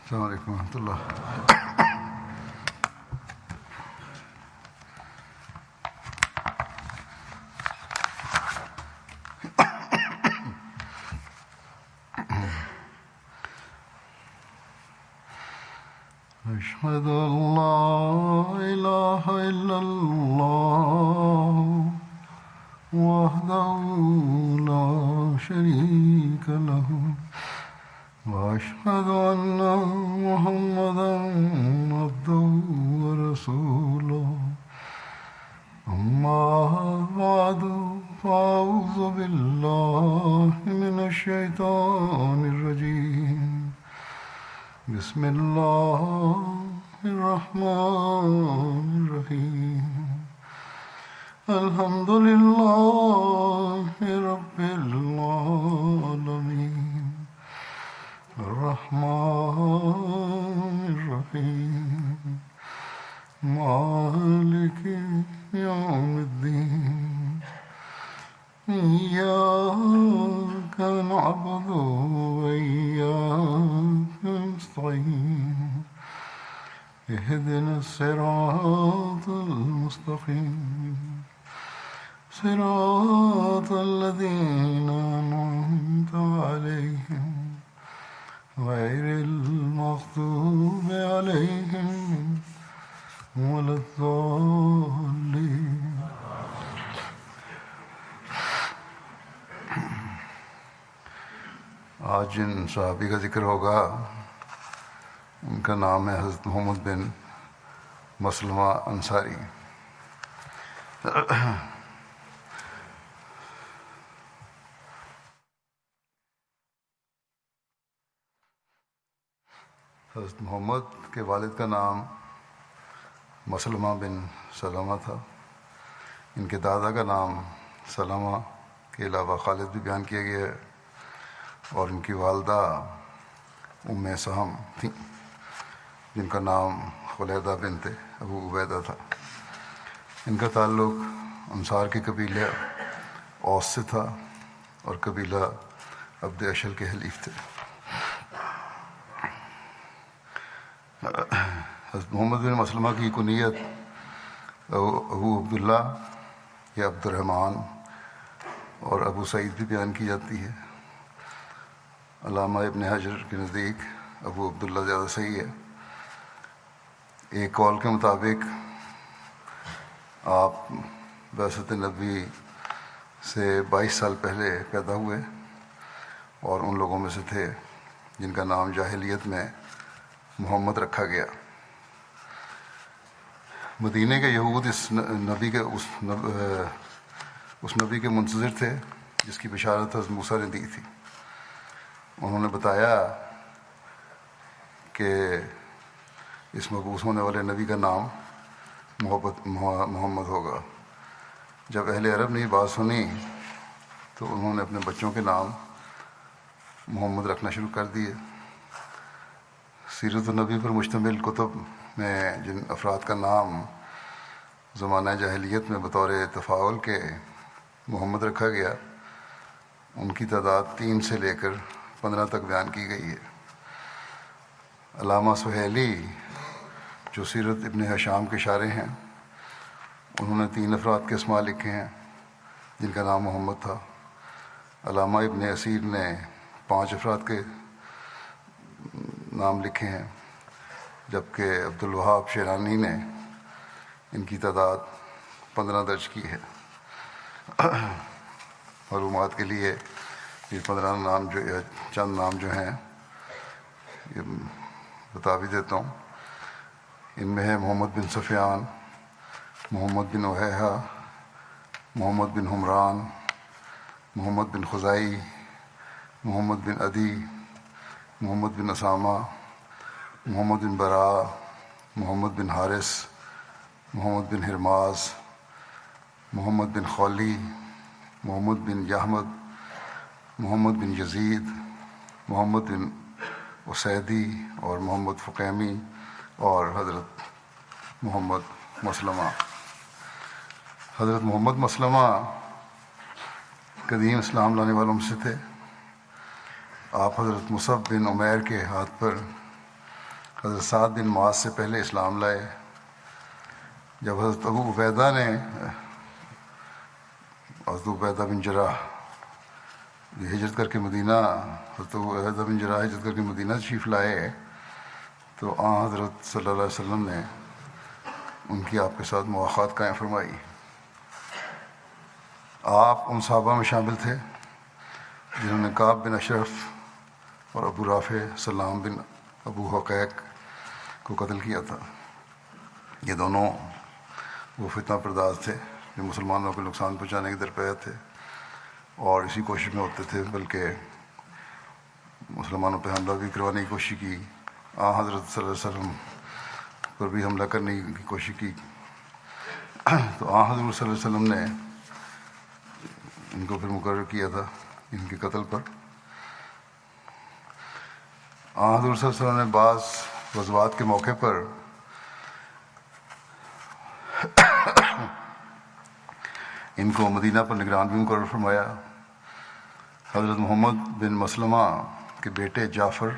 السلام علیکم ورحمۃ اللہ. أشهد أن لا إله إلا الله وحده لا شريك له وأشهد أن محمدا عبده ورسوله أما بعد فأعوذ بالله من الشيطان الرجيم بسم الله الرحمن الرحيم الحمد لله رب العالمين الرحمن الرحيم مالك يوم الدين إياك نعبد وإياك نستعين اهدنا الصراط المستقيم صراط الذين أنعمت عليهم غير المغضوب عليهم ولا الضالين. آج جن صحابی کا ذکر ہوگا ان کا نام ہے حضرت محمد بن مسلمہ انصاری. حضرت محمد کے والد کا نام مسلمہ بن سلمہ تھا. ان کے دادا کا نام سلمہ کے علاوہ خالد بھی بیان کیا گیا ہے، اور ان کی والدہ ام سہم تھیں جن کا نام خلیدہ بنت ابو عبیدہ تھا. ان کا تعلق انصار کے قبیلے اوس سے تھا اور قبیلہ عبد اشل کے حلیف تھے. حضرت محمد بن مسلمہ کی کنیت ابو عبداللہ یا عبد الرحمن اور ابو سعید بھی بیان کی جاتی ہے. علامہ ابن حجر کے نزدیک ابو عبداللہ زیادہ صحیح ہے. ایک قول کے مطابق آپ بعثت نبی سے 22 سال پہلے پیدا ہوئے اور ان لوگوں میں سے تھے جن کا نام جاہلیت میں محمد رکھا گیا. مدینہ کے یہود اس نبی کے منتظر تھے جس کی بشارت حضرت موسیٰ نے دی تھی. انہوں نے بتایا کہ اس مبعوث ہونے والے نبی کا نام محمد ہوگا. جب اہل عرب نے یہ بات سنی تو انہوں نے اپنے بچوں کے نام محمد رکھنا شروع کر دیے. سیرت النبی پر مشتمل کتب میں جن افراد کا نام زمانہ جاہلیت میں بطور تفاعل کے محمد رکھا گیا ان کی تعداد 3 سے لے کر 15 تک بیان کی گئی ہے. علامہ سہیلی جو سیرت ابن ہشام کے شارح ہیں انہوں نے 3 افراد کے اسماء لکھے ہیں جن کا نام محمد تھا. علامہ ابن اسیر نے 5 افراد کے نام لکھے ہیں جبکہ عبدالوہاب شیرانی نے ان کی تعداد 15 درج کی ہے. معلومات کے لیے یہ 15 نام چند نام جو ہیں یہ بتا بھی دیتا ہوں. ان میں ہے محمد بن سفیان، محمد بن اوہیہ، محمد بن حمران، محمد بن خزائی، محمد بن عدی، محمد بن اسامہ، محمد بن براء، محمد بن حارث، محمد بن ہرماز، محمد بن خولی، محمد بن یحمد، محمد بن یزید، محمد بن اسیدی اور محمد فقیمی اور حضرت محمد مسلمہ. حضرت محمد مسلمہ قدیم اسلام لانے والوں میں سے تھے. آپ حضرت مصعب بن عمیر کے ہاتھ پر حضرت سعد بن معاذ سے پہلے اسلام لائے۔ جب حضرت ابو عبیدہ بن جراح یہ ہجرت کر کے مدینہ حضرت ابو عبیدہ بن جراح ہجرت کر کے مدینہ تشریف لائے تو حضرت صلی اللہ علیہ وسلم نے ان کی آپ کے ساتھ مواخات قائم فرمائی۔ آپ ان صحابہ میں شامل تھے جنہوں نے کعب بن اشرف اور ابو رافع سلام بن ابو حقیق کو قتل کیا تھا۔ یہ دونوں وہ فتنہ پرداز تھے جو مسلمانوں کو نقصان پہنچانے کے درپے تھے اور اسی کوشش میں ہوتے تھے، بلکہ مسلمانوں پہ حملہ بھی کروانے کی کوشش کی، حضرت صلی اللہ علیہ وسلم پر بھی حملہ کرنے کی کوشش کی۔ تو حضور صلی اللہ علیہ وسلم نے ان کو پھر مقرر کیا تھا ان کے قتل پر۔ حضور صلی اللہ علیہ وسلم نے بعض غزوات کے موقع پر ان کو مدینہ پر نگران بھی مقرر فرمایا۔ حضرت محمد بن مسلمہ کے بیٹے جعفر،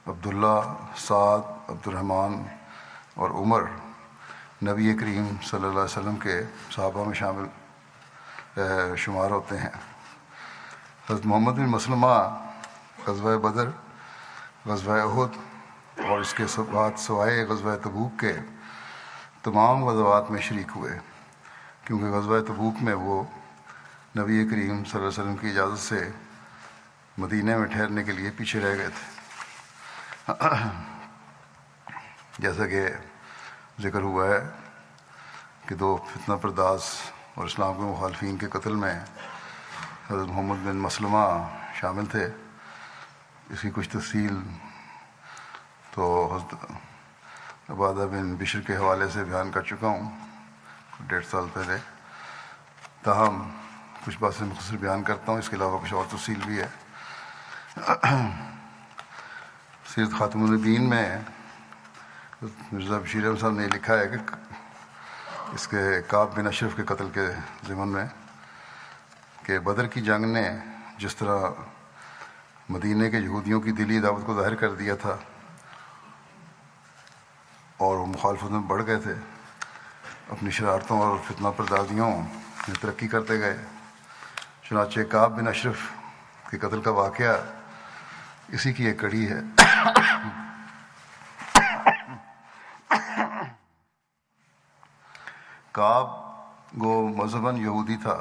عبداللہ، سعد، عبد الرحمن اور عمر نبی کریم صلی اللہ علیہ وسلم کے صحابہ میں شامل شمار ہوتے ہیں۔ حضرت محمد بن مسلمہ غزوہ بدر، غزوہ احد اور اس کے بعد سوائے غزوہ تبوک کے تمام غزوات میں شریک ہوئے، کیونکہ غزوہ تبوک میں وہ نبی کریم صلی اللہ علیہ وسلم کی اجازت سے مدینہ میں ٹھہرنے کے لیے پیچھے رہ گئے تھے۔ جیسا کہ ذکر ہوا ہے کہ دو فتنہ پرداز اور اسلام کے مخالفین کے قتل میں حضرت محمد بن مسلمہ شامل تھے۔ اس کی کچھ تفصیل تو حضرت عبادہ بن بشر کے حوالے سے بیان کر چکا ہوں 1.5 سال پہلے، تاہم کچھ باتیں مختصر بیان کرتا ہوں، اس کے علاوہ کچھ اور تفصیل بھی ہے۔ سیرت خاتم النبیین میں مرزا بشیر احمد صاحب نے لکھا ہے کہ اس کے کعب بن اشرف کے قتل کے ضمن میں کہ بدر کی جنگ نے جس طرح مدینہ کے یہودیوں کی دلی دعوت کو ظاہر کر دیا تھا اور وہ مخالفت میں بڑھ گئے تھے، اپنی شرارتوں اور فتنہ پردازیوں میں ترقی کرتے گئے، چنانچہ کعب بن اشرف کے قتل کا واقعہ اسی کی ایک کڑی ہے۔ کعب گو مذہباً یہودی تھا،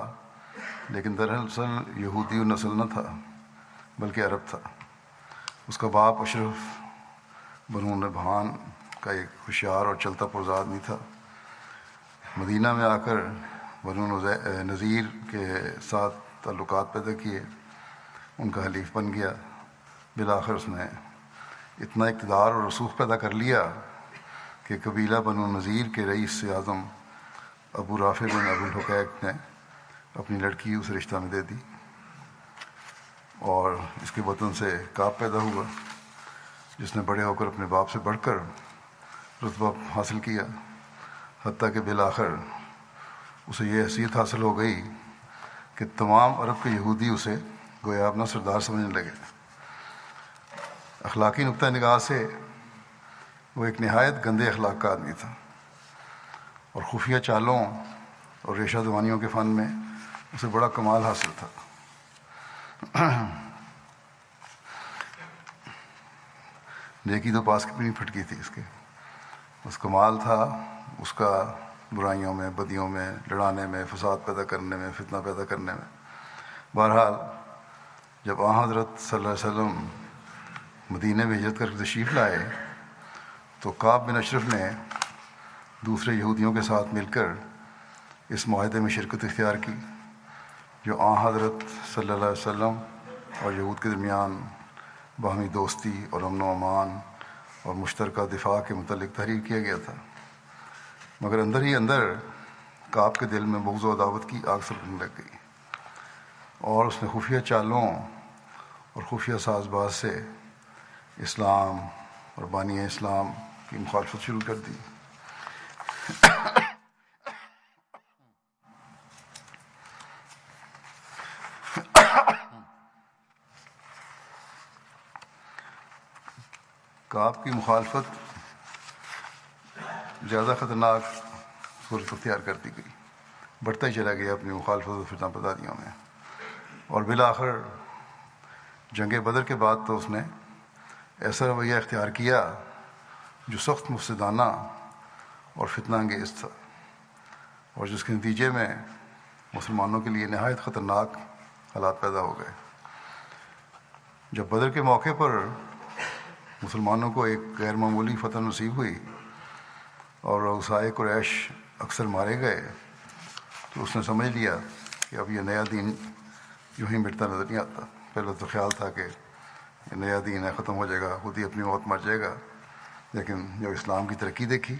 لیکن دراصل یہودی نسل نہ تھا بلکہ عرب تھا۔ اس کا باپ اشرف بنو نبہان کا ایک ہوشیار اور چلتا پرزا آدمی تھا۔ مدینہ میں آ کر بنو نذیر کے ساتھ تعلقات پیدا کیے، ان کا حلیف بن گیا۔ بالآخر اس نے اتنا اقتدار اور رسوخ پیدا کر لیا کہ قبیلہ بنو نذیر کے رئیس اعظم ابو رافع بن ابو الحقیق نے اپنی لڑکی اس رشتہ میں دے دی اور اس کے وطن سے کعب پیدا ہوا، جس نے بڑے ہو کر اپنے باپ سے بڑھ کر رتبہ حاصل کیا، حتیٰ کہ بالآخر اسے یہ حیثیت حاصل ہو گئی کہ تمام عرب کے یہودی اسے گویا اپنا سردار سمجھنے لگے۔ اخلاقی نقطہ نگاہ سے وہ ایک نہایت گندے اخلاق کا آدمی تھا اور خفیہ چالوں اور ریشہ دوانیوں کے فن میں اسے بڑا کمال حاصل تھا۔ نیکی تو پاس کی بھی نہیں پھٹکی تھی اس کے، بس کمال تھا اس کا برائیوں میں، بدیوں میں، لڑانے میں، فساد پیدا کرنے میں، فتنہ پیدا کرنے میں۔ بہرحال جب حضرت صلی اللہ علیہ وسلم مدینہ میں ہجرت کر کے تشریف لائے تو کعب بن اشرف نے دوسرے یہودیوں کے ساتھ مل کر اس معاہدے میں شرکت اختیار کی جو حضرت صلی اللہ علیہ وسلم اور یہود کے درمیان باہمی دوستی اور امن و امان اور مشترکہ دفاع کے متعلق تحریر کیا گیا تھا۔ مگر اندر ہی اندر کعب کے دل میں بغض و عداوت کی آگ سلگنے لگ گئی اور اس نے خفیہ چالوں اور خفیہ ساز باز سے اسلام اور بانی اسلام کی مخالفت شروع کر دی۔ کعب کی مخالفت زیادہ خطرناک صورت اختیار کرتی گئی، بڑھتا ہی چلا گیا اپنی مخالفت و فتنہ پرداریوں میں، اور بالآخر جنگ بدر کے بعد تو اس نے ایسا رویہ اختیار کیا جو سخت مفسدانہ اور فتنہ انگیز تھا، اور جس کے نتیجے میں مسلمانوں کے لیے نہایت خطرناک حالات پیدا ہو گئے۔ جب بدر کے موقع پر مسلمانوں کو ایک غیر معمولی فتح نصیب ہوئی اور رؤسائے قریش اکثر مارے گئے، تو اس نے سمجھ لیا کہ اب یہ نیا دین یوں ہی مٹتا نظر نہیں آتا۔ پہلے تو خیال تھا کہ یہ نیا دین ہے، ختم ہو جائے گا، خود ہی اپنی موت مر جائے گا، لیکن جب اسلام کی ترقی دیکھی،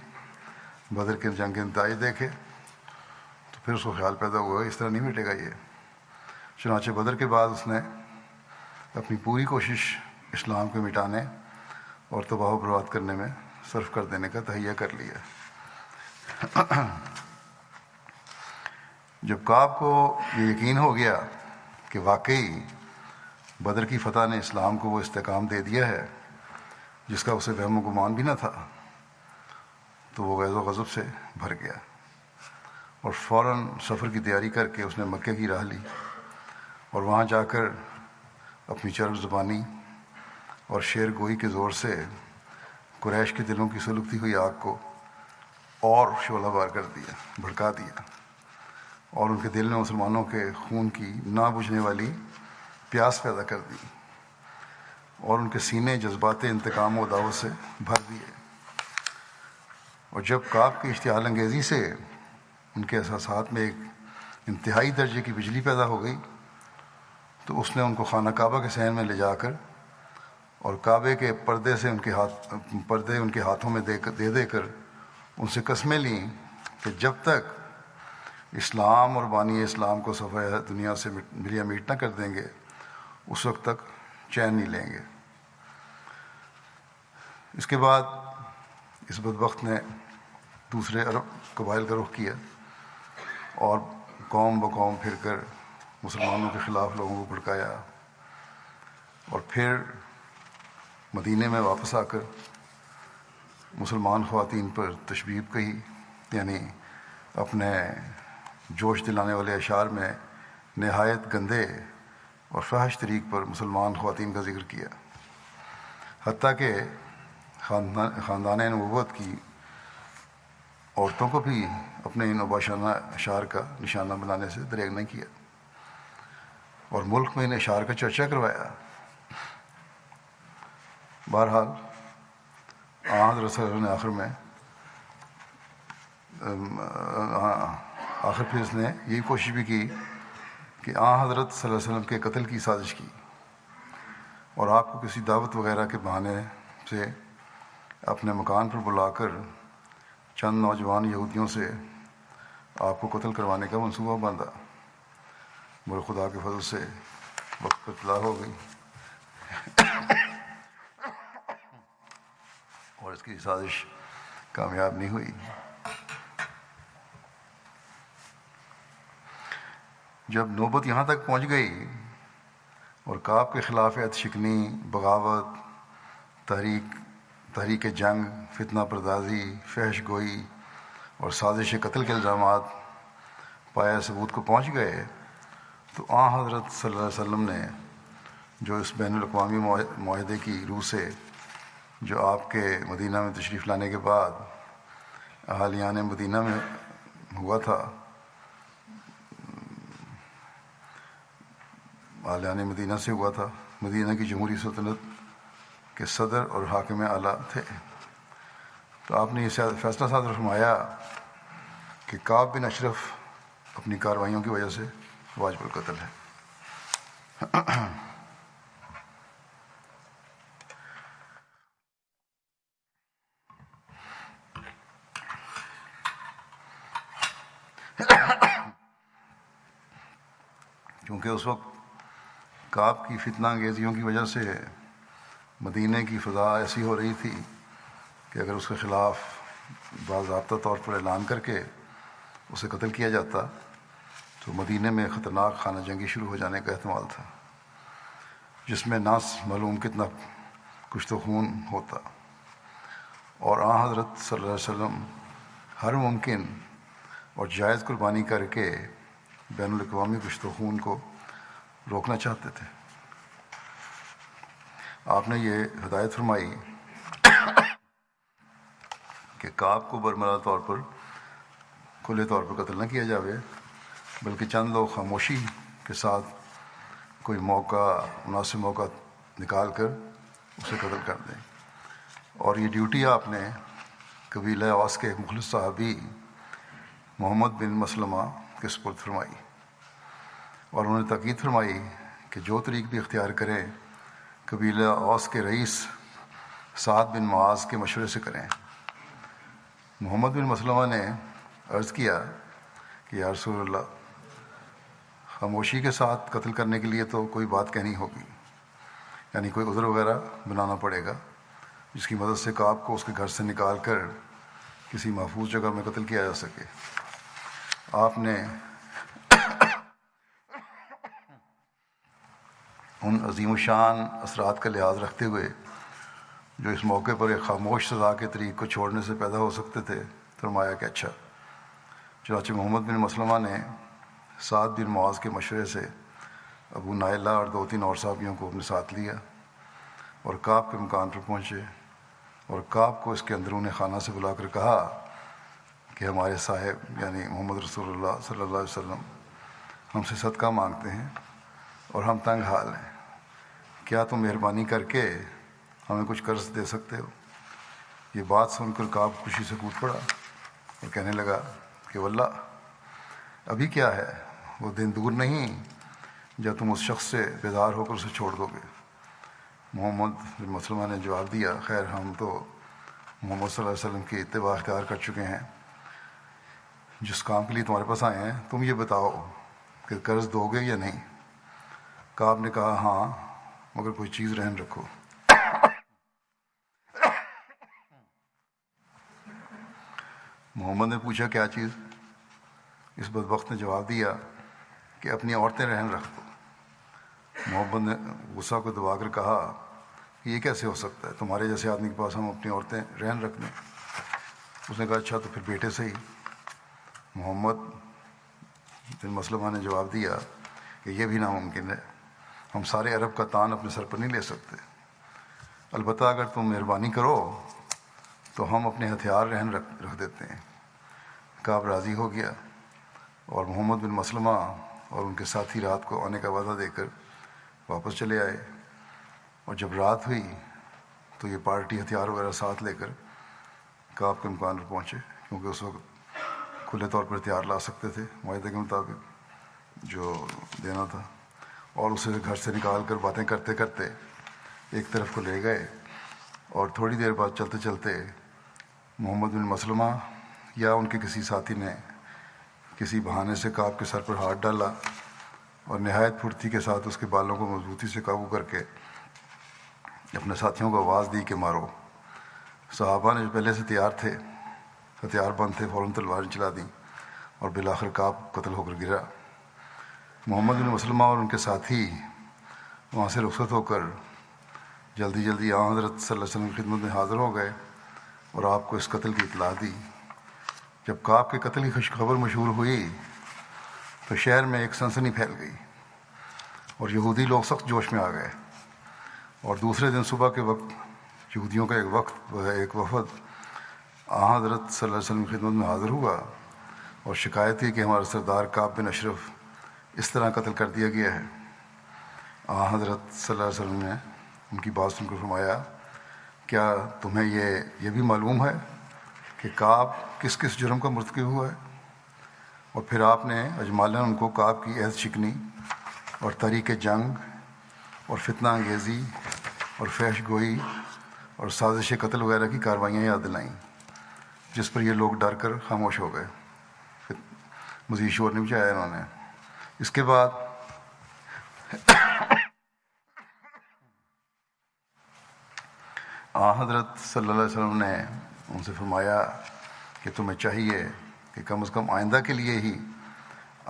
بدر کے جنگ کے نتائج دیکھے، تو پھر اس کو خیال پیدا ہوا اس طرح نہیں مٹے گا یہ۔ چنانچہ بدر کے بعد اس نے اپنی پوری کوشش اسلام کو مٹانے اور تباہ و برباد کرنے میں صرف کر دینے کا تہیہ کر لیا۔ جب کعب کو یہ یقین ہو گیا کہ واقعی بدر کی فتح نے اسلام کو وہ استحکام دے دیا ہے جس کا اسے وہم و گمان بھی نہ تھا، تو وہ غیظ و غضب سے بھر گیا اور فوراً سفر کی تیاری کر کے اس نے مکے کی راہ لی، اور وہاں جا کر اپنی چرب زبانی اور شعر گوئی کے زور سے قریش کے دلوں کی سلگتی ہوئی آگ کو اور شعلہ بار کر دیا، بھڑکا دیا، اور ان کے دل میں مسلمانوں کے خون کی نہ بجھنے والی پیاس پیدا کر دی، اور ان کے سینے جذبات انتقام و عداوت سے بھر دیے۔ اور جب کعب کی اشتعال انگیزی سے ان کے احساسات میں ایک انتہائی درجے کی بجلی پیدا ہو گئی، تو اس نے ان کو خانہ کعبہ کے صحن میں لے جا کر اور کعبے کے پردے سے پردے ان کے ہاتھوں میں دے کر ان سے قسمیں لیں کہ جب تک اسلام اور بانی اسلام کو صفحہ دنیا سے ملیا میٹ نہ کر دیں گے، اس وقت تک چین نہیں لیں گے۔ اس کے بعد اس بدبخت نے دوسرے عرب قبائل کا رخ کیا اور قوم بقوم پھر کر مسلمانوں کے خلاف لوگوں کو بھڑکایا، اور پھر مدینے میں واپس آ کر مسلمان خواتین پر تشبیب کہی، یعنی اپنے جوش دلانے والے اشعار میں نہایت گندے اور فحش طریق پر مسلمان خواتین کا ذکر کیا، حتیٰ کہ خاندان نبوت کی عورتوں کو بھی اپنے ان مباشرہ اشعار کا نشانہ بنانے سے دریغ نہیں کیا، اور ملک میں ان اشعار کا چرچا کروایا۔ بہرحال حضرت صلی اللہ علیہ وسلم نے آخر پھر اس نے یہی کوشش بھی کی کہ حضرت صلی اللہ علیہ وسلم کے قتل کی سازش کی، اور آپ کو کسی دعوت وغیرہ کے بہانے سے اپنے مکان پر بلا کر چند نوجوان یہودیوں سے آپ کو قتل کروانے کا منصوبہ باندھا، مگر خدا کے فضل سے وقت پر اطلاع ہو گئی اور اس کی سازش کامیاب نہیں ہوئی۔ جب نوبت یہاں تک پہنچ گئی اور کعب کے خلاف عہد شکنی، بغاوت، تحریک جنگ، فتنہ پردازی، فحش گوئی اور سازش قتل کے الزامات پایہ ثبوت کو پہنچ گئے، تو حضرت صلی اللہ علیہ وسلم نے جو اس بین الاقوامی معاہدے کی روح سے جو آپ کے مدینہ میں تشریف لانے کے بعد اہالیان مدینہ میں ہوا تھا، اہالیان مدینہ سے ہوا تھا، مدینہ کی جمہوری سلطنت کے صدر اور حاکم اعلیٰ تھے، تو آپ نے یہ فیصلہ صادر فرمایا کہ کعب بن اشرف اپنی کارروائیوں کی وجہ سے واجب القتل ہے۔ کیونکہ اس وقت کعب کی فتنہ انگیزیوں کی وجہ سے مدینے کی فضا ایسی ہو رہی تھی کہ اگر اس کے خلاف باضابطہ طور پر اعلان کر کے اسے قتل کیا جاتا تو مدینے میں خطرناک خانہ جنگی شروع ہو جانے کا احتمال تھا، جس میں نہ معلوم کتنا کشت و خون ہوتا، اور حضرت صلی اللہ علیہ وسلم ہر ممکن اور جائز قربانی کر کے بین الاقوامی کشت و خون کو روکنا چاہتے تھے۔ آپ نے یہ ہدایت فرمائی کہ کعب کو برملا طور پر کھلے طور پر قتل نہ کیا جاوے، بلکہ چند لوگ خاموشی کے ساتھ کوئی مناسب موقع نکال کر اسے قتل کر دیں۔ اور یہ ڈیوٹی آپ نے قبیلہ اوس کے ایک مخلص صحابی محمد بن مسلمہ کے سپرد فرمائی، اور انہوں نے تاکید فرمائی کہ جو طریق بھی اختیار کریں قبیلہ اوس کے رئیس سعد بن معاذ کے مشورے سے کریں۔ محمد بن مسلمہ نے عرض کیا کہ یا رسول اللہ، خاموشی کے ساتھ قتل کرنے کے لیے تو کوئی بات کہنی ہوگی، یعنی کوئی عذر وغیرہ بنانا پڑے گا جس کی مدد سے کعب کو اس کے گھر سے نکال کر کسی محفوظ جگہ میں قتل کیا جا سکے۔ آپ نے ان عظیم الشان اثرات کا لحاظ رکھتے ہوئے جو اس موقع پر ایک خاموش سزا کے طریق کو چھوڑنے سے پیدا ہو سکتے تھے فرمایا کہ اچھا۔ چنانچہ محمد بن مسلمہ نے سعد بن معاذ کے مشورے سے ابو نائلہ اور 2-3 اور صحابیوں کو اپنے ساتھ لیا اور کعب کے مکان پر پہنچے، اور کعب کو اس کے اندرون خانہ سے بلا کر کہا کہ ہمارے صاحب یعنی محمد رسول اللہ صلی اللہ علیہ وسلم ہم سے صدقہ مانگتے ہیں اور ہم تنگ حال ہیں، کیا تم مہربانی کر کے ہمیں کچھ قرض دے سکتے ہو؟ یہ بات سن کر کعب خوشی سے کود پڑا اور کہنے لگا کہ واللہ ابھی کیا ہے، وہ دن دور نہیں جب تم اس شخص سے بیزار ہو کر اسے چھوڑ دو گے۔ محمد بن مسلمہ نے جواب دیا، خیر ہم تو محمد صلی اللہ علیہ وسلم کی اتباع اختیار کر چکے ہیں، جس کام کے لیے تمہارے پاس آئے ہیں تم یہ بتاؤ کہ قرض دو گے یا نہیں؟ کعب نے کہا ہاں، مگر کوئی چیز رہن رکھو۔ محمد نے پوچھا کیا چیز؟ اس بدبخت نے جواب دیا کہ اپنی عورتیں رہن رکھ دو۔ محمد نے غصہ کو دبا کر کہا کہ یہ کیسے ہو سکتا ہے، تمہارے جیسے آدمی کے پاس ہم اپنی عورتیں رہن رکھ دیں؟ اس نے کہا اچھا تو پھر بیٹے سے ہی۔ محمد بن مسلمہ نے جواب دیا کہ یہ بھی ناممکن ہے، ہم سارے عرب کا تان اپنے سر پر نہیں لے سکتے، البتہ اگر تم مہربانی کرو تو ہم اپنے ہتھیار رہن رکھ دیتے ہیں۔ کعب راضی ہو گیا اور محمد بن مسلمہ اور ان کے ساتھی رات کو آنے کا وعدہ دے کر واپس چلے آئے، اور جب رات ہوئی تو یہ پارٹی ہتھیار وغیرہ ساتھ لے کر کعب کے مکان پر پہنچے، کیونکہ اس وقت کھلے طور پر ہتھیار لا سکتے تھے معاہدے کے مطابق جو دینا تھا، اور اسے گھر سے نکال کر باتیں کرتے کرتے ایک طرف کو لے گئے، اور تھوڑی دیر بعد چلتے چلتے محمد بن مسلمہ یا ان کے کسی ساتھی نے کسی بہانے سے کعب کے سر پر ہاتھ ڈالا اور نہایت پھرتی کے ساتھ اس کے بالوں کو مضبوطی سے قابو کر کے اپنے ساتھیوں کو آواز دی کہ مارو۔ صحابہ نے جو پہلے سے تیار تھے، ہتھیار بند تھے، فوراً تلواریں چلا دیں اور بالآخر کعب قتل ہو کر گرا۔ محمد بن مسلمہ اور ان کے ساتھی وہاں سے رخصت ہو کر جلدی جلدی حضرت صلی اللہ علیہ وسلم کی خدمت میں حاضر ہو گئے اور آپ کو اس قتل کی اطلاع دی۔ جب کعب کے قتل کی خوشخبر مشہور ہوئی تو شہر میں ایک سنسنی پھیل گئی اور یہودی لوگ سخت جوش میں آ گئے، اور دوسرے دن صبح کے وقت یہودیوں کا ایک وفد حضرت صلی اللہ علیہ وسلم کی خدمت میں حاضر ہوا اور شکایت کی کہ ہمارا سردار کعب بن اشرف اس طرح قتل کر دیا گیا ہے۔ حضرت صلی اللہ علیہ وسلم نے ان کی بات سن کر فرمایا کیا تمہیں یہ بھی معلوم ہے کہ کعب کس کس جرم کا مرتکب ہوا ہے؟ اور پھر آپ نے اجمالاً ان کو کعب کی عہد شکنی اور تحریک جنگ اور فتنہ انگیزی اور فحش گوئی اور سازش قتل وغیرہ کی کاروائیاں یاد دلائیں، جس پر یہ لوگ ڈر کر خاموش ہو گئے۔ مزید شور نہیں مچایا انہوں نے۔ اس کے بعد حضرت صلی اللہ علیہ وسلم نے ان سے فرمایا کہ تمہیں چاہیے کہ کم از کم آئندہ کے لیے ہی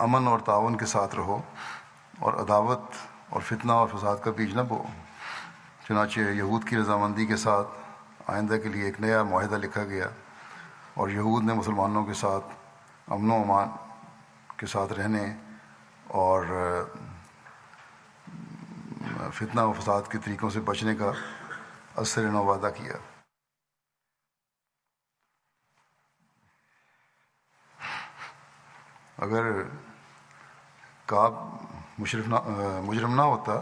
امن اور تعاون کے ساتھ رہو اور عداوت اور فتنہ اور فساد کا بیج نہ بو۔ چنانچہ یہود کی رضامندی کے ساتھ آئندہ کے لیے ایک نیا معاہدہ لکھا گیا اور یہود نے مسلمانوں کے ساتھ امن و امان کے ساتھ رہنے اور فتنہ و فساد کے طریقوں سے بچنے کا ازسر نو وعدہ کیا۔ اگر کعب مجرم نہ ہوتا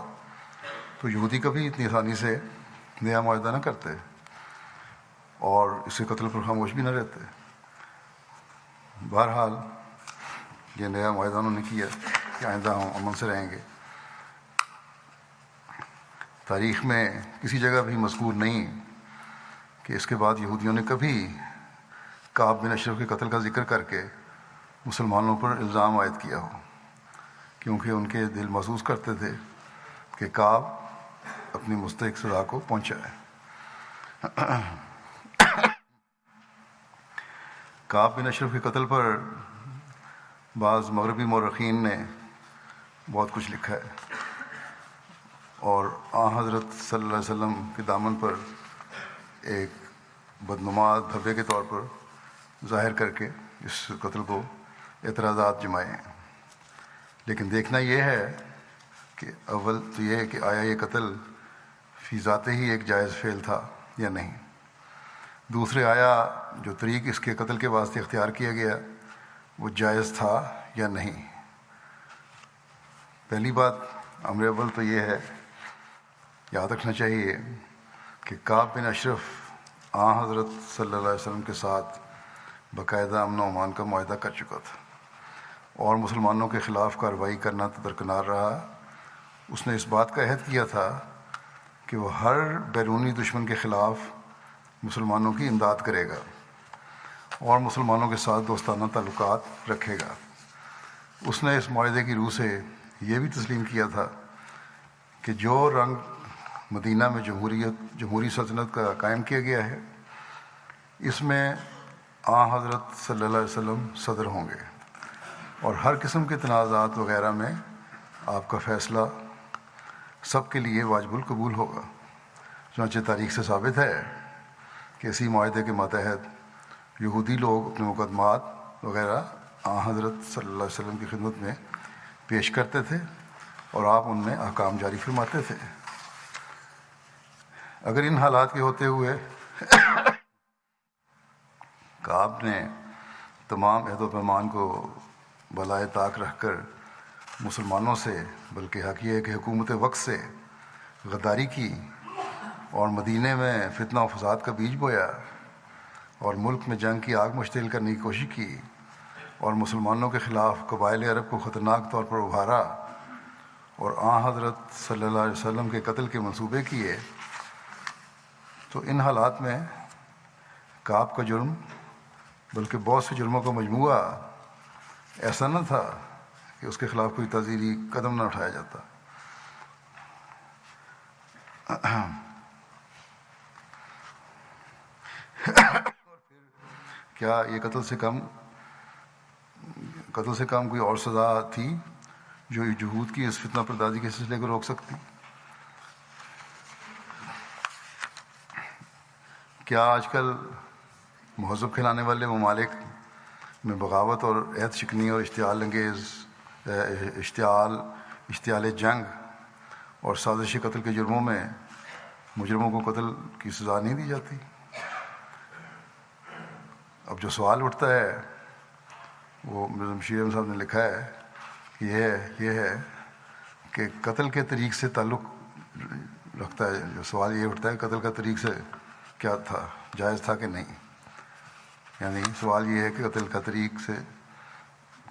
تو یہودی کبھی اتنی آسانی سے نیا معاہدہ نہ کرتے اور اس کے قتل پر خاموش بھی نہ رہتے۔ بہرحال یہ نیا معاہدہ انہوں نے کیا کہ آئندہ ہم امن سے رہیں گے۔ تاریخ میں کسی جگہ بھی مذکور نہیں کہ اس کے بعد یہودیوں نے کبھی کعب بن اشرف کے قتل کا ذکر کر کے مسلمانوں پر الزام عائد کیا ہو، کیونکہ ان کے دل محسوس کرتے تھے کہ کعب اپنی مستحق سزا کو پہنچا ہے۔ کعب بن اشرف کے قتل پر بعض مغربی مورخین نے بہت کچھ لکھا ہے اور حضرت صلی اللہ علیہ وسلم کے دامن پر ایک بدنما دھبے کے طور پر ظاہر کر کے اس قتل کو اعتراضات جمائے ہیں۔ لیکن دیکھنا یہ ہے کہ اول تو یہ ہے کہ آیا یہ قتل فی ذاتے ہی ایک جائز فعل تھا یا نہیں، دوسرے آیا جو طریق اس کے قتل کے واسطے اختیار کیا گیا وہ جائز تھا یا نہیں۔ پہلی بات امر اول تو یہ ہے، یاد رکھنا چاہیے کہ کعب بن اشرف حضرت صلی اللہ علیہ وسلم کے ساتھ باقاعدہ امن و امان کا معاہدہ کر چکا تھا اور مسلمانوں کے خلاف کارروائی کرنا تو درکنار رہا، اس نے اس بات کا عہد کیا تھا کہ وہ ہر بیرونی دشمن کے خلاف مسلمانوں کی امداد کرے گا اور مسلمانوں کے ساتھ دوستانہ تعلقات رکھے گا۔ اس نے اس معاہدے کی روح سے یہ بھی تسلیم کیا تھا کہ جو رنگ مدینہ میں جمہوری سلطنت کا قائم کیا گیا ہے، اس میں حضرت صلی اللہ علیہ وسلم صدر ہوں گے اور ہر قسم کے تنازعات وغیرہ میں آپ کا فیصلہ سب کے لیے واجب القبول ہوگا۔ چنانچہ تاریخ سے ثابت ہے کہ اسی معاہدے کے ماتحت یہودی لوگ اپنے مقدمات وغیرہ حضرت صلی اللہ علیہ وسلم کی خدمت میں پیش کرتے تھے اور آپ ان میں احکام جاری فرماتے تھے۔ اگر ان حالات کے ہوتے ہوئے کعب نے تمام عہد و پیمان کو بالائے طاق رکھ کر مسلمانوں سے، بلکہ حق یہ ہے کہ حکومت وقت سے غداری کی اور مدینے میں فتنہ و فساد کا بیج بویا اور ملک میں جنگ کی آگ مشتعل کرنے کی کوشش کی اور مسلمانوں کے خلاف قبائل عرب کو خطرناک طور پر ابھارا اور حضرت صلی اللہ علیہ وسلم کے قتل کے منصوبے کیے، تو ان حالات میں کعب کا جرم بلکہ بہت سے جرموں کا مجموعہ ایسا نہ تھا کہ اس کے خلاف کوئی تعزیری قدم نہ اٹھایا جاتا۔ کیا یہ قتل سے کم کوئی اور سزا تھی جو یہود کی اس فتنہ پردازی کے سلسلے کو روک سکتی؟ کیا آج کل مہذب کھلانے والے ممالک میں بغاوت اور عہد شکنی اور اشتعال جنگ اور سازشی قتل کے جرموں میں مجرموں کو قتل کی سزا نہیں دی جاتی؟ اب جو سوال اٹھتا ہے وہ مرزا بشیر احمد صاحب نے لکھا ہے کہ یہ ہے کہ قتل کے طریق سے تعلق رکھتا ہے، جو سوال یہ اٹھتا ہے قتل کا طریق سے کیا تھا، جائز تھا کہ نہیں، یعنی سوال یہ ہے کہ قتل کا طریق سے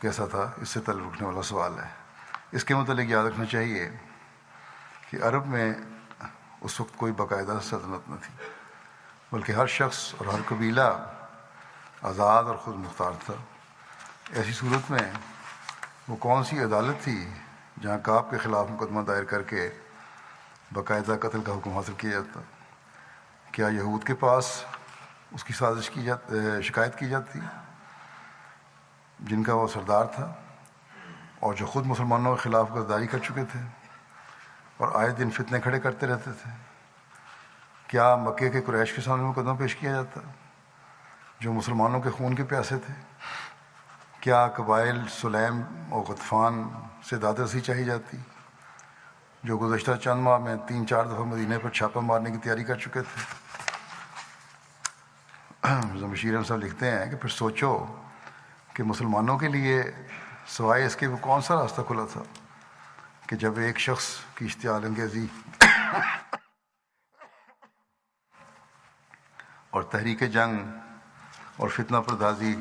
کیسا تھا، اس سے تعلق رکھنے والا سوال ہے۔ اس کے متعلق یاد رکھنا چاہیے کہ عرب میں اس وقت کوئی باقاعدہ سلطنت نہ تھی، بلکہ ہر شخص اور ہر قبیلہ آزاد اور خود مختار تھا۔ ایسی صورت میں وہ کون سی عدالت تھی جہاں کعب کے خلاف مقدمہ دائر کر کے باقاعدہ قتل کا حکم حاصل کیا جاتا؟ کیا یہود کے پاس اس کی سازش شکایت کی جاتی، جن کا وہ سردار تھا اور جو خود مسلمانوں کے خلاف غداری کر چکے تھے اور آئے دن فتنے کھڑے کرتے رہتے تھے؟ کیا مکے کے قریش کے سامنے مقدمہ پیش کیا جاتا جو مسلمانوں کے خون کے پیاسے تھے؟ کیا قبائل سلیم اور غطفان سے دادرسی چاہی جاتی، جو گزشتہ چند ماہ میں 3-4 دفعہ مدینہ پر چھاپہ مارنے کی تیاری کر چکے تھے؟ بشیر احمد صاحب لکھتے ہیں کہ پھر سوچو کہ مسلمانوں کے لیے سوائے اس کے وہ کون سا راستہ کھلا تھا کہ جب ایک شخص کی اشتعال انگیزی اور تحریک جنگ اور فتنہ پردازی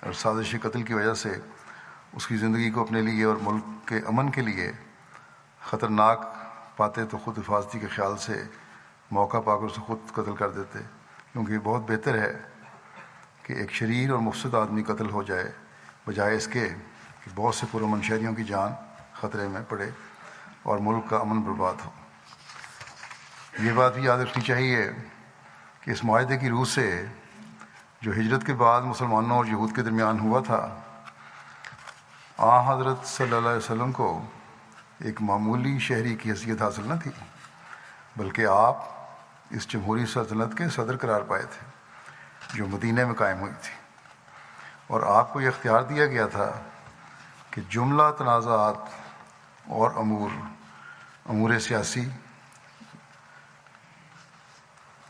اور سازش قتل کی وجہ سے اس کی زندگی کو اپنے لیے اور ملک کے امن کے لیے خطرناک پاتے تو خود حفاظتی کے خیال سے موقع پا کر اسے خود قتل کر دیتے، کیونکہ یہ بہت بہتر ہے کہ ایک شریر اور مفسد آدمی قتل ہو جائے بجائے اس کے کہ بہت سے پرامن شہریوں کی جان خطرے میں پڑے اور ملک کا امن برباد ہو۔ یہ بات بھی یاد رکھنی چاہیے کہ اس معاہدے کی روح سے جو ہجرت کے بعد مسلمانوں اور یہود کے درمیان ہوا تھا، حضرت صلی اللہ علیہ وسلم کو ایک معمولی شہری کی حیثیت حاصل نہ تھی، بلکہ آپ اس جمہوری سلطنت کے صدر قرار پائے تھے جو مدینہ میں قائم ہوئی تھی، اور آپ کو یہ اختیار دیا گیا تھا کہ جملہ تنازعات اور امور سیاسی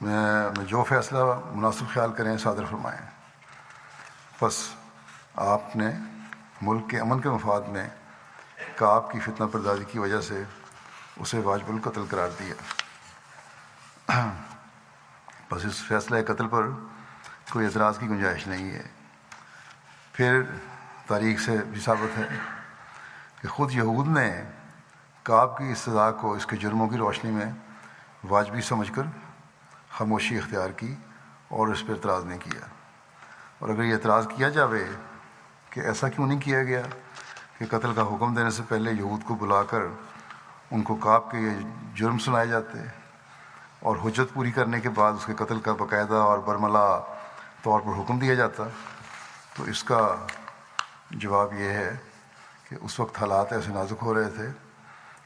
میں جو فیصلہ مناسب خیال کریں صادر فرمائیں۔ بس آپ نے ملک کے امن کے مفاد میں کعب کی فتنہ پردازی کی وجہ سے اسے واجب القتل قرار دیا۔ بس اس فیصلہ قتل پر کوئی اعتراض کی گنجائش نہیں ہے۔ پھر تاریخ سے بھی ثابت ہے کہ خود یہود نے کعب کی اس سزا کو اس کے جرموں کی روشنی میں واجبی سمجھ کر خاموشی اختیار کی اور اس پر اعتراض نہیں کیا۔ اور اگر یہ اعتراض کیا جاوے کہ ایسا کیوں نہیں کیا گیا کہ قتل کا حکم دینے سے پہلے یہود کو بلا کر ان کو کعب کے یہ جرم سنائے جاتے اور حجت پوری کرنے کے بعد اس کے قتل کا باقاعدہ اور برملا طور پر حکم دیا جاتا، تو اس کا جواب یہ ہے کہ اس وقت حالات ایسے نازک ہو رہے تھے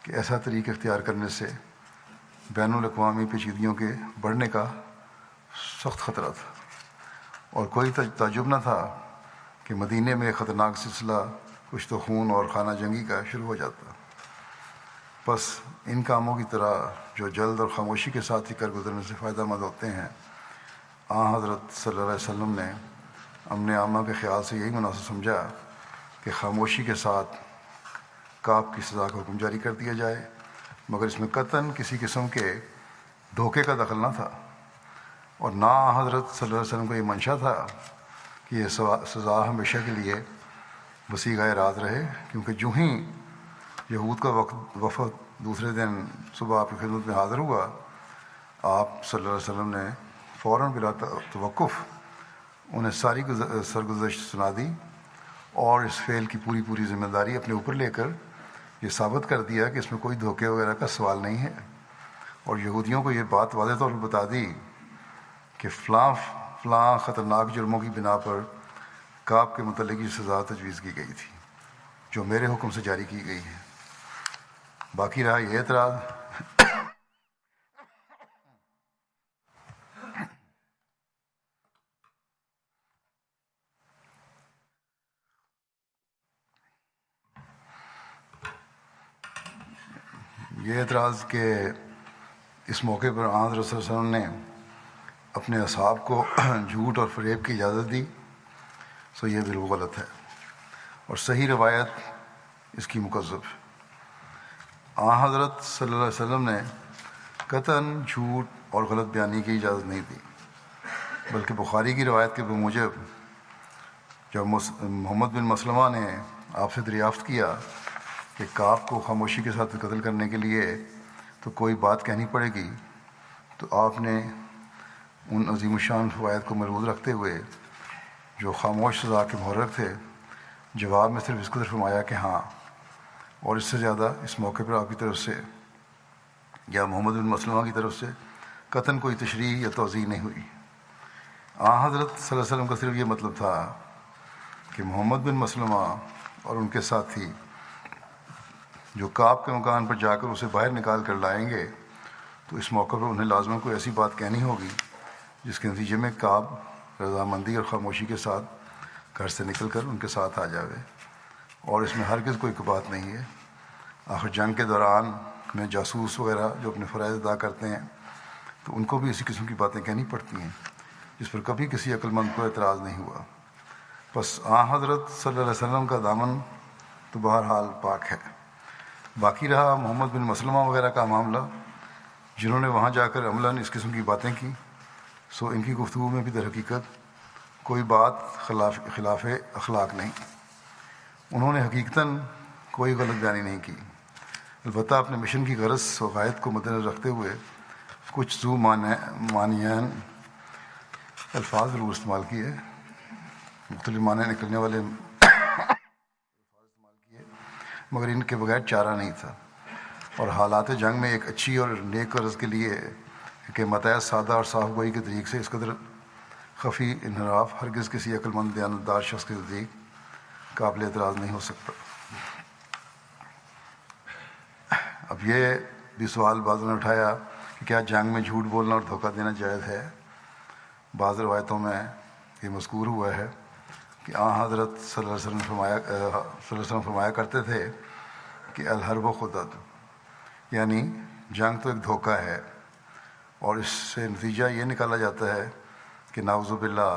کہ ایسا طریقہ اختیار کرنے سے بین الاقوامی پیچیدگیوں کے بڑھنے کا سخت خطرہ تھا، اور کوئی تعجب نہ تھا کہ مدینے میں خطرناک سلسلہ کشت و خون اور خانہ جنگی کا شروع ہو جاتا۔ بس ان کاموں کی طرح جو جلد اور خاموشی کے ساتھ ہی کر گزرنے سے فائدہ مند ہوتے ہیں، حضرت صلی اللہ علیہ وسلم نے امن عامہ کے خیال سے یہی مناسب سمجھا کہ خاموشی کے ساتھ کعب کی سزا کا حکم جاری کر دیا جائے، مگر اس میں قطعاً کسی قسم کے دھوکے کا دخل نہ تھا، اور نہ حضرت صلی اللہ علیہ وسلم کو یہ منشا تھا کہ یہ سزا ہمیشہ کے لیے وسیع راز رہے، کیونکہ جو ہی یہود کا وفد دوسرے دن صبح آپ کی خدمت میں حاضر ہوا، آپ صلی اللہ علیہ وسلم نے فوراً بلا توقف انہیں ساری سرگزشت سنا دی اور اس فعل کی پوری ذمہ داری اپنے اوپر لے کر یہ ثابت کر دیا کہ اس میں کوئی دھوکے وغیرہ کا سوال نہیں ہے، اور یہودیوں کو یہ بات واضح طور پر بتا دی کہ فلاں خطرناک جرموں کی بنا پر کعب کے متعلق یہ سزا تجویز کی گئی تھی جو میرے حکم سے جاری کی گئی ہے۔ باقی رہا یہ اعتراض کہ اس موقع پر حضرت صلی اللہ علیہ وسلم نے اپنے اصحاب کو جھوٹ اور فریب کی اجازت دی، سو یہ بالکل غلط ہے، اور صحیح روایت اس کی مکذب ہے۔ حضرت صلی اللہ علیہ وسلم نے قطعاً جھوٹ اور غلط بیانی کی اجازت نہیں دی، بلکہ بخاری کی روایت کے بموجب جب محمد بن مسلمہ نے آپ سے دریافت کیا کہ کعب کو خاموشی کے ساتھ قتل کرنے کے لیے تو کوئی بات کہنی پڑے گی، تو آپ نے ان عظیم الشان فوائد کو ملحوظ رکھتے ہوئے جو خاموش سزا کے محرک تھے جواب میں صرف اس قدر فرمایا کہ ہاں، اور اس سے زیادہ اس موقع پر آپ کی طرف سے یا محمد بن مسلمہ کی طرف سے قطعاً کوئی تشریح یا توضیح نہیں ہوئی۔ حضرت صلی اللہ علیہ وسلم کا صرف یہ مطلب تھا کہ محمد بن مسلمہ اور ان کے ساتھی جو کعب کے مکان پر جا کر اسے باہر نکال کر لائیں گے، تو اس موقع پر انہیں لازماً کوئی ایسی بات کہنی ہوگی جس کے نتیجے میں کعب رضامندی اور خاموشی کے ساتھ گھر سے نکل کر ان کے ساتھ آ جاوے، اور اس میں ہرگز کوئی بات نہیں ہے۔ آخر جنگ کے دوران میں جاسوس وغیرہ جو اپنے فرائض ادا کرتے ہیں تو ان کو بھی اسی قسم کی باتیں کہنی پڑتی ہیں، جس پر کبھی کسی عقل مند کو اعتراض نہیں ہوا۔ بس حضرت صلی اللہ علیہ وسلم کا دامن تو بہرحال پاک ہے۔ باقی رہا محمد بن مسلمہ وغیرہ کا معاملہ، جنہوں نے وہاں جا کر عملاً اس قسم کی باتیں کی، سو ان کی گفتگو میں بھی در حقیقت کوئی بات خلاف اخلاق نہیں، انہوں نے حقیقتاً کوئی غلط بیانی نہیں کی، البتہ اپنے مشن کی غرض و غایت کو مد نظر رکھتے ہوئے کچھ ذو معنیان الفاظ ضرور استعمال کیے، مختلف معنی نکلنے والے مگر ان کے بغیر چارہ نہیں تھا، اور حالات جنگ میں ایک اچھی اور نیک غرض کے لیے کہ متاع سادہ اور صاف گوئی کے طریق سے اس قدر خفی انحراف ہرگز کسی عقل مند دیانتدار شخص کے نزدیک قابل اعتراض نہیں ہو سکتا۔ اب یہ بھی سوال بعضوں نے اٹھایا کہ کیا جنگ میں جھوٹ بولنا اور دھوکہ دینا جائز ہے؟ بعض روایتوں میں یہ مذکور ہوا ہے کہ حضرت صلی اللہ علیہ وسلم فرمایا کرتے تھے کہ الحرب خدعۃ، یعنی جنگ تو ایک دھوکہ ہے، اور اس سے نتیجہ یہ نکالا جاتا ہے کہ نعوذ باللہ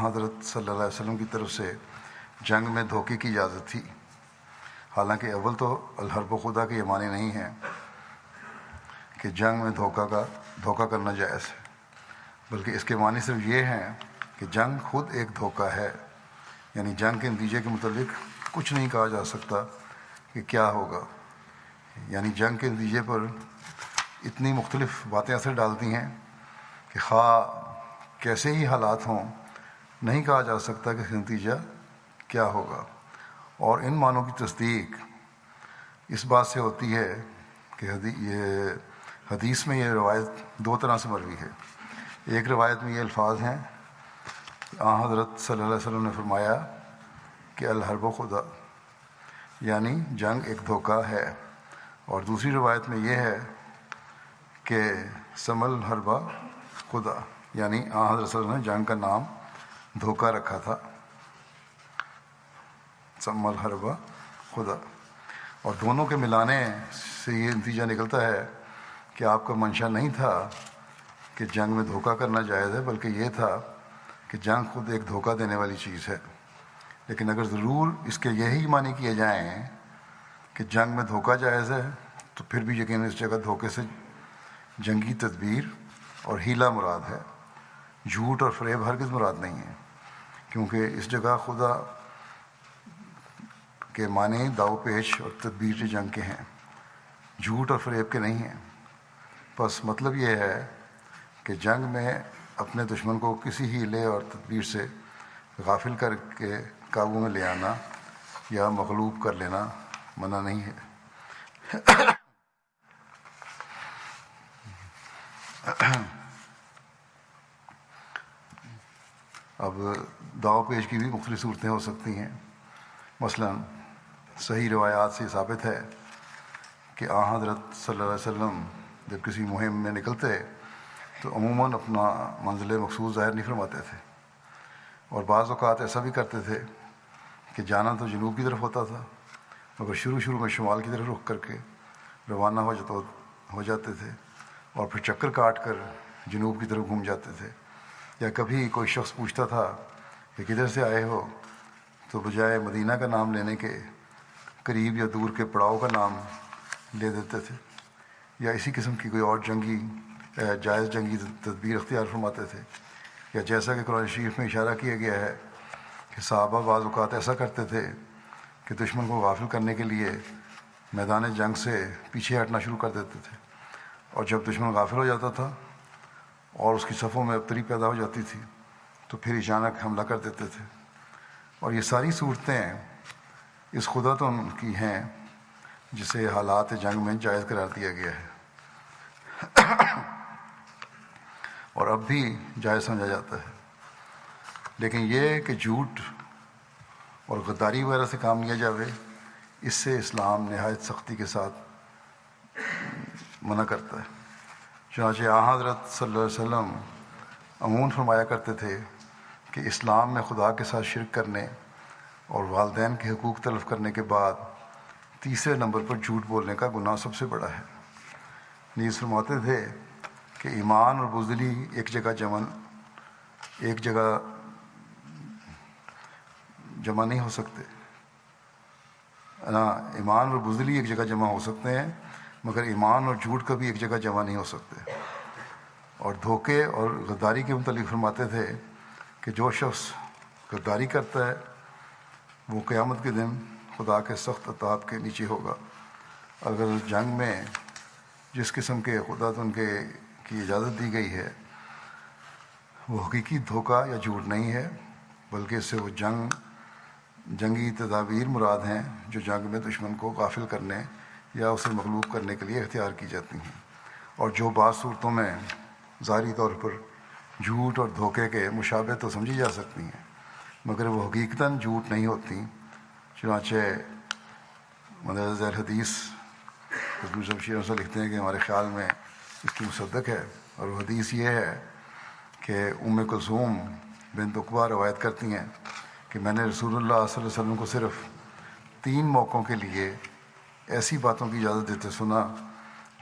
حضرت صلی اللہ علیہ وسلم کی طرف سے جنگ میں دھوکے کی اجازت تھی، حالانکہ اول تو الحرب خدا کے یہ معنی نہیں ہے کہ جنگ میں دھوکہ کرنا جائز ہے، بلکہ اس کے معنی صرف یہ ہیں کہ جنگ خود ایک دھوکہ ہے، یعنی جنگ کے نتیجے کے متعلق کچھ نہیں کہا جا سکتا کہ کیا ہوگا، یعنی جنگ کے نتیجے پر اتنی مختلف باتیں اثر ڈالتی ہیں کہ خواہ کیسے ہی حالات ہوں نہیں کہا جا سکتا کہ اس کا نتیجہ کیا ہوگا۔ اور ان معنوں کی تصدیق اس بات سے ہوتی ہے کہ یہ حدیث میں یہ روایت دو طرح سے مروی ہے۔ ایک روایت میں یہ الفاظ ہیں کہ حضرت صلی اللہ علیہ وسلم نے فرمایا کہ الحرب خدا، یعنی جنگ ایک دھوکہ ہے، اور دوسری روایت میں یہ ہے کہ سم الحرب خدا، یعنی حضرت صلی اللہ علیہ وسلم نے جنگ کا نام دھوکہ رکھا تھا، سم الحرب خدا، اور دونوں کے ملانے سے یہ نتیجہ نکلتا ہے کہ آپ کا منشا نہیں تھا کہ جنگ میں دھوکہ کرنا جائز ہے، بلکہ یہ تھا کہ جنگ خود ایک دھوکہ دینے والی چیز ہے۔ لیکن اگر ضرور اس کے یہی معنی کیے جائیں کہ جنگ میں دھوکہ جائز ہے، تو پھر بھی یقیناً اس جگہ دھوکے سے جنگی تدبیر اور ہیلا مراد ہے، جھوٹ اور فریب ہرگز مراد نہیں ہے، کیونکہ اس جگہ خدا کے معنی داؤ پیش اور تدبیر جنگ کے ہیں، جھوٹ اور فریب کے نہیں ہیں۔ بس مطلب یہ ہے کہ جنگ میں اپنے دشمن کو کسی ہیلے اور تدبیر سے غافل کر کے قابو میں لے آنا یا مغلوب کر لینا منع نہیں ہے۔ اب داؤ پیش کی بھی مختلف صورتیں ہو سکتی ہیں، مثلا صحیح روایات سے ثابت ہے کہ حضرت صلی اللہ علیہ وسلم جب کسی مہم میں نکلتے تو عموماً اپنا منزل مقصود ظاہر نہیں فرماتے تھے، اور بعض اوقات ایسا بھی کرتے تھے کہ جانا تو جنوب کی طرف ہوتا تھا، مگر شروع میں شمال کی طرف رخ کر کے روانہ ہو جاتے تھے، اور پھر چکر کاٹ کر جنوب کی طرف گھوم جاتے تھے۔ یا کبھی کوئی شخص پوچھتا تھا کہ کدھر سے آئے ہو، تو بجائے مدینہ کا نام لینے کے قریب یا دور کے پڑاؤ کا نام لے دیتے تھے، یا اسی قسم کی کوئی اور جائز جنگی تدبیر اختیار فرماتے تھے، یا جیسا کہ قرآن شریف میں اشارہ کیا گیا ہے کہ صحابہ بعض اوقات ایسا کرتے تھے کہ دشمن کو غافل کرنے کے لیے میدان جنگ سے پیچھے ہٹنا شروع کر دیتے تھے، اور جب دشمن غافل ہو جاتا تھا اور اس کی صفوں میں ابتری پیدا ہو جاتی تھی تو پھر اچانک حملہ کر دیتے تھے۔ اور یہ ساری صورتیں اس خداتوں کی ہیں جسے حالات جنگ میں جائز قرار دیا گیا ہے اور اب بھی جائز سمجھا جاتا ہے، لیکن یہ کہ جھوٹ اور غداری وغیرہ سے کام لیا جاوے، اس سے اسلام نہایت سختی کے ساتھ منع کرتا ہے۔ چنانچہ حضرت صلی اللہ علیہ وسلم عموماً فرمایا کرتے تھے کہ اسلام میں خدا کے ساتھ شرک کرنے اور والدین کے حقوق تلف کرنے کے بعد تیسرے نمبر پر جھوٹ بولنے کا گناہ سب سے بڑا ہے۔ نیز فرماتے تھے کہ ایمان اور بزدلی ایک جگہ جمع نہیں ہو سکتے، ایمان اور بزدلی ایک جگہ جمع ہو سکتے ہیں، مگر ایمان اور جھوٹ کبھی ایک جگہ جمع نہیں ہو سکتے۔ اور دھوکے اور غداری کے متعلق فرماتے تھے کہ جو شخص غداری کرتا ہے وہ قیامت کے دن خدا کے سخت عذاب کے نیچے ہوگا۔ اگر جنگ میں جس قسم کے خدا کی اجازت دی گئی ہے وہ حقیقی دھوکہ یا جھوٹ نہیں ہے، بلکہ اس سے وہ جنگی تدابیر مراد ہیں جو جنگ میں دشمن کو غافل کرنے یا اسے مغلوب کرنے کے لیے اختیار کی جاتی ہیں، اور جو بعض صورتوں میں ظاہری طور پر جھوٹ اور دھوکے کے مشابہ تو سمجھی جا سکتی ہیں مگر وہ حقیقتاً جھوٹ نہیں ہوتی۔ چنانچہ مدرسہ ذیل حدیث حضور شمشیر سے لکھتے ہیں کہ ہمارے خیال میں اس کی مصدق ہے، اور وہ حدیث یہ ہے کہ ام کلثوم بنت عقبہ روایت کرتی ہیں کہ میں نے رسول اللہ صلی اللہ علیہ وسلم کو صرف 3 موقعوں کے لیے ایسی باتوں کی اجازت دیتے سنا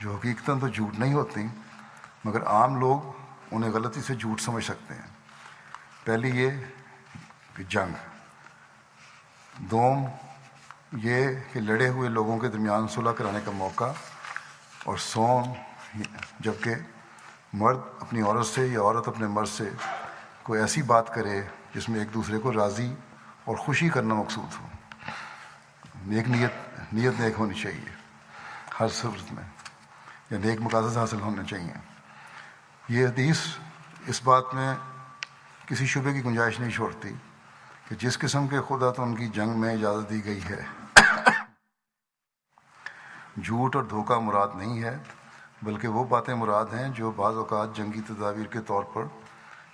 جو حقیقتاً تو جھوٹ نہیں ہوتی مگر عام لوگ انہیں غلطی سے جھوٹ سمجھ سکتے ہیں۔ پہلی یہ کہ جنگ، دوم یہ کہ لڑے ہوئے لوگوں کے درمیان صلح کرانے کا موقع، اور سوم جبکہ مرد اپنی عورت سے یا عورت اپنے مرد سے کوئی ایسی بات کرے جس میں ایک دوسرے کو راضی اور خوشی کرنا مقصود ہو۔ نیک نیت نیک ہونی چاہیے ہر صورت میں، یا نیک مقاصد حاصل ہونے چاہیے۔ یہ حدیث اس بات میں کسی شبے کی گنجائش نہیں چھوڑتی کہ جس قسم کے خدا تو ان کی جنگ میں اجازت دی گئی ہے جھوٹ اور دھوکہ مراد نہیں ہے، بلکہ وہ باتیں مراد ہیں جو بعض اوقات جنگی تدابیر کے طور پر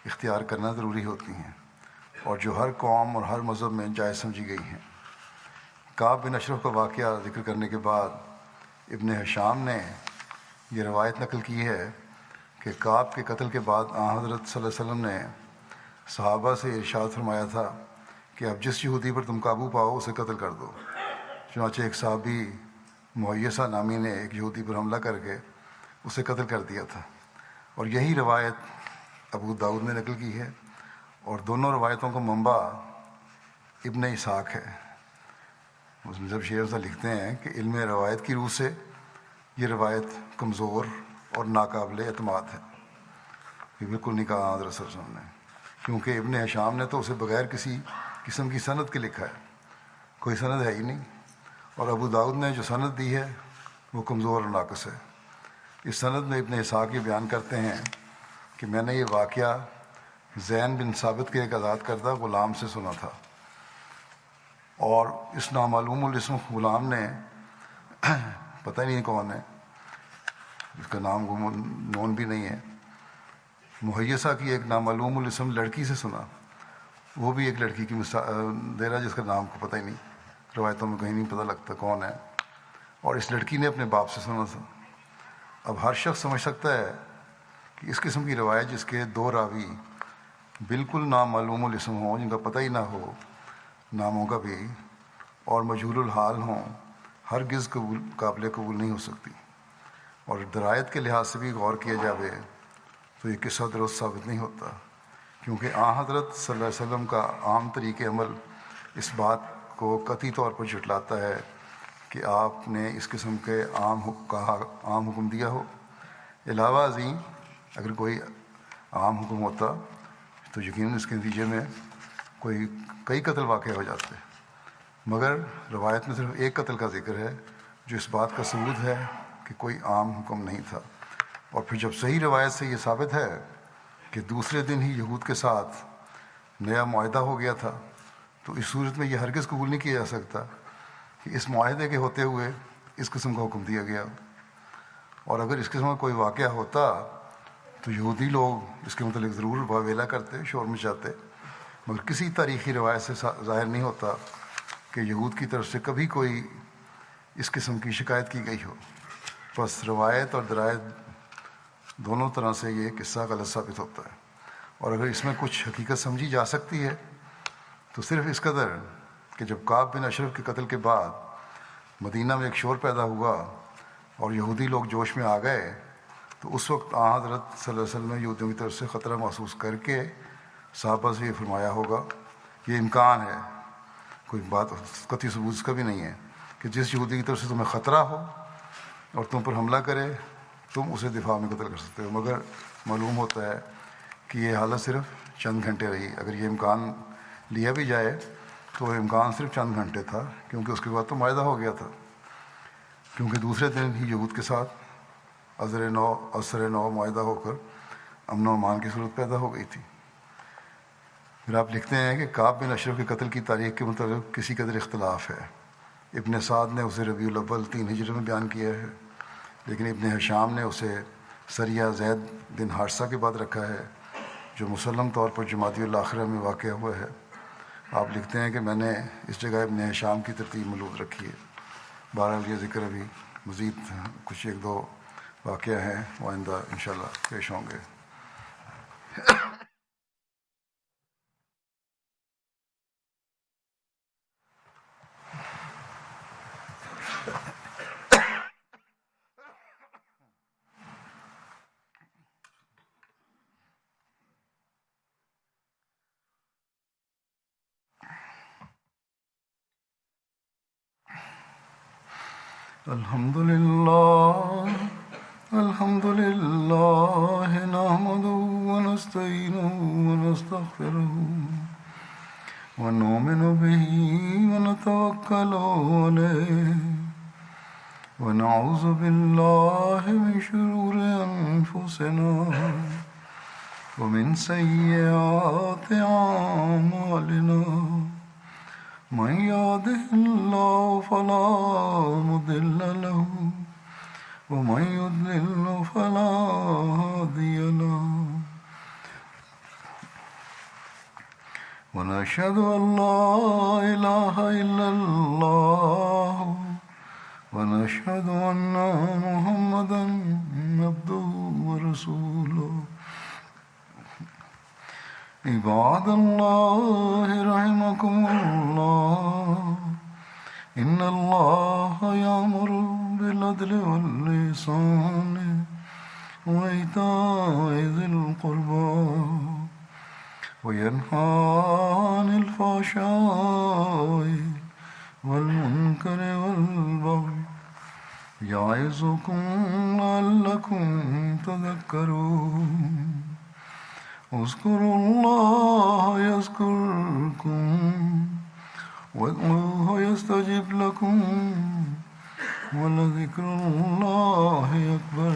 اختیار کرنا ضروری ہوتی ہیں اور جو ہر قوم اور ہر مذہب میں جائز سمجھی گئی ہیں۔ کعب بن اشرف کا واقعہ ذکر کرنے کے بعد ابن ہشام نے یہ روایت نقل کی ہے کہ کعب کے قتل کے بعد حضرت صلی اللہ علیہ وسلم نے صحابہ سے ارشاد فرمایا تھا کہ اب جس یہودی پر تم قابو پاؤ اسے قتل کر دو۔ چنانچہ ایک صحابی مہیسہ نامی نے ایک یہودی پر حملہ کر کے اسے قتل کر دیا تھا، اور یہی روایت ابو داؤد نے نقل کی ہے، اور دونوں روایتوں کا منبع ابن اسحاق ہے۔ جب شیخ صاحب لکھتے ہیں کہ علم روایت کی روح سے یہ روایت کمزور اور ناقابل اعتماد ہے، یہ بالکل نہیں کہا حضرت صلی اللہ علیہ وسلم نے، کیونکہ ابن ہشام نے تو اسے بغیر کسی قسم کی سند کے لکھا ہے، کوئی سند ہے ہی نہیں، اور ابو داؤد نے جو سند دی ہے وہ کمزور اور ناقص ہے۔ اس سند میں ابن اسحاق یہ بیان کرتے ہیں کہ میں نے یہ واقعہ زین بن ثابت کے ایک آزاد کردہ غلام سے سنا تھا، اور اس نامعلوم الاسم غلام نے پتہ نہیں کون ہے، اس کا نام نون بھی نہیں ہے، مہیسہ کی ایک نامعلوم الاسم لڑکی سے سنا، وہ بھی ایک لڑکی کی دے رہا جس کا نام کو پتہ ہی نہیں، روایتوں میں کہیں نہیں پتہ لگتا کون ہے، اور اس لڑکی نے اپنے باپ سے سنا تھا۔ اب ہر شخص سمجھ سکتا ہے کہ اس قسم کی روایت جس کے 2 راوی بالکل نامعلوم الاسم ہوں، جن کا پتہ ہی نہ ہو ناموں کا بھی، اور مجہول الحال ہوں، ہرگز قابل قبول نہیں ہو سکتی، اور درایت کے لحاظ سے بھی غور کیا جائے تو یہ قصہ درست ثابت نہیں ہوتا، کیونکہ حضرت صلی اللہ علیہ وسلم کا عام طریق عمل اس بات کو قطعی طور پر جھٹلاتا ہے کہ آپ نے اس قسم کے عام حکم دیا ہو۔ علاوہ ازیں اگر کوئی عام حکم ہوتا تو یقیناً اس کے نتیجے میں کئی قتل واقع ہو جاتے، مگر روایت میں صرف ایک قتل کا ذکر ہے جو اس بات کا ثبوت ہے کہ کوئی عام حکم نہیں تھا۔ اور پھر جب صحیح روایت سے یہ ثابت ہے کہ دوسرے دن ہی یہود کے ساتھ نیا معاہدہ ہو گیا تھا، تو اس صورت میں یہ ہرگز قبول نہیں کیا جا سکتا کہ اس معاہدے کے ہوتے ہوئے اس قسم کا حکم دیا گیا، اور اگر اس قسم کا کوئی واقعہ ہوتا تو یہودی لوگ اس کے متعلق ضرور واویلا کرتے، شور مچاتے، مگر کسی تاریخی روایت سے ظاہر نہیں ہوتا کہ یہود کی طرف سے کبھی کوئی اس قسم کی شکایت کی گئی ہو۔ بس روایت اور درایت دونوں طرح سے یہ قصہ غلط ثابت ہوتا ہے۔ اور اگر اس میں کچھ حقیقت سمجھی جا سکتی ہے تو صرف اس قدر کہ جب کعب بن اشرف کے قتل کے بعد مدینہ میں ایک شور پیدا ہوا اور یہودی لوگ جوش میں آ گئے، تو اس وقت حضرت صلی اللہ علیہ وسلم نے یہودیوں کی طرف سے خطرہ محسوس کر کے صحابہ سے یہ فرمایا ہوگا، یہ امکان ہے، کوئی بات قطعی ثبوت اس کا بھی نہیں ہے، کہ جس یہودی کی طرف سے تمہیں خطرہ ہو اور تم پر حملہ کرے تم اسے دفاع میں قتل کر سکتے ہو۔ مگر معلوم ہوتا ہے کہ یہ حالت صرف چند گھنٹے رہی۔ اگر یہ امکان لیا بھی جائے تو وہ امکان صرف چند گھنٹے تھا، کیونکہ اس کے بعد تو معاہدہ ہو گیا تھا، کیونکہ دوسرے دن ہی یہود کے ساتھ عصر نو معاہدہ ہو کر امن و امان کی صورت پیدا ہو گئی تھی۔ پھر آپ لکھتے ہیں کہ کعب بن اشرف کے قتل کی تاریخ کے مطابق کسی قدر اختلاف ہے۔ ابن سعد نے اسے ربیع الاول 3 ہجری میں بیان کیا ہے، لیکن ابن ہشام نے اسے سریہ زید بن حارثہ کے بعد رکھا ہے، جو مسلم طور پر جمادی الاخرہ میں واقع ہوا ہے۔ آپ لکھتے ہیں کہ میں نے اس جگہ ابن ہشام کی ترتیب ملوث رکھی ہے۔ بہرحال یہ ذکر ابھی مزید کچھ 1-2 واقعہ ہیں، وہ آئندہ انشاءاللہ پیش ہوں گے۔ الحمد لله نحمده ونستعينه ونستغفره ونؤمن به ونتوكل عليه ونعوذ بالله من شرور أنفسنا ومن سيئات أعمالنا، من يهده الله فلا مضل له ومن يضلل فلا هادي له، ونشهد أن لا إله إلا الله ونشهد أن محمدا عبده ورسوله۔ عباد الله رحمكم الله، إن الله يأمر بالعدل والإحسان وإيتاء ذي القربى وينهى عن الفحشاء والمنكر والبغي يعظكم لعلكم تذكرون۔ اذكروا الله يذكركم وادعوه يستجب لكم ولذكر الله أكبر۔